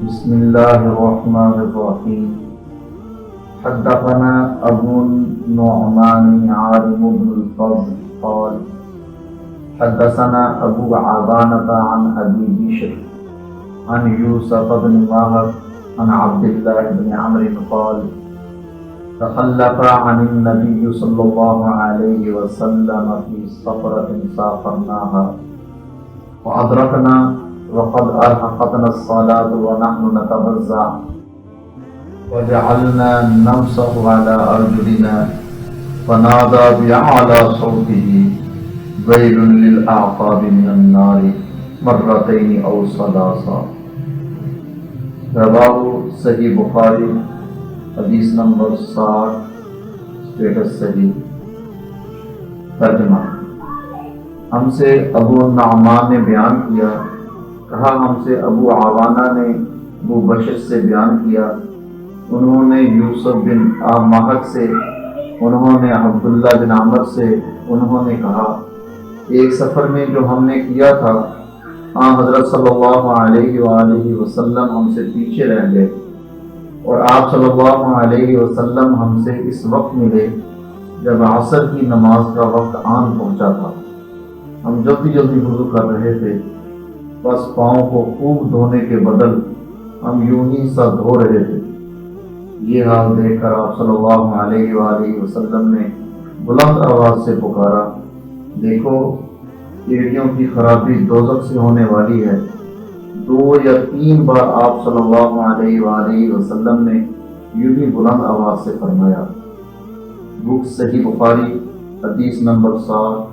بسم الله الرحمن الرحيم. حدثنا أبو النعمان عالم بن الفضل قال حدثنا أبو عوانة عن أبي بشر عن يوسف بن ماهر عن عبد الله بن عمرو قال تخلف عن النبي صلى الله عليه وسلم في سفرة سافرناها وأدركنا وقد أرهقتنا الصلاة ونحن نتوضأ وجعلنا نمسح على أرجلنا فنادى بأعلى صوته ويل للأعقاب من النار مرتين أو ثلاثا. رواه صحیح بخاری حدیث نمبر 60 اسٹیٹس صحیح. ترجمہ: ہم سے ابو النعمان نے بیان کیا، کہا ہم سے ابو عوانہ نے ابو بشر سے بیان کیا، انہوں نے یوسف بن مہک سے، انہوں نے عبداللہ بن عمر سے، انہوں نے کہا ایک سفر میں جو ہم نے کیا تھا حضرت صلی اللہ علیہ وآلہ وسلم ہم سے پیچھے رہ گئے اور آپ صلی اللہ علیہ وسلم ہم سے اس وقت ملے جب عصر کی نماز کا وقت آن پہنچا تھا. ہم جلدی جلدی وضو کر رہے تھے، بس پاؤں کو خوب دھونے کے بدل ہم یوں ہی سا دھو رہے تھے. یہ حال دیکھ کر آپ صلی اللہ علیہ وآلہ وسلم نے بلند آواز سے پکارا، دیکھو ایڑیوں کی خرابی دوزخ سے ہونے والی ہے. 2 یا 3 بار آپ صلی اللہ علیہ وآلہ وسلم نے یوں ہی بلند آواز سے فرمایا. بک صحیح بخاری حدیث نمبر 60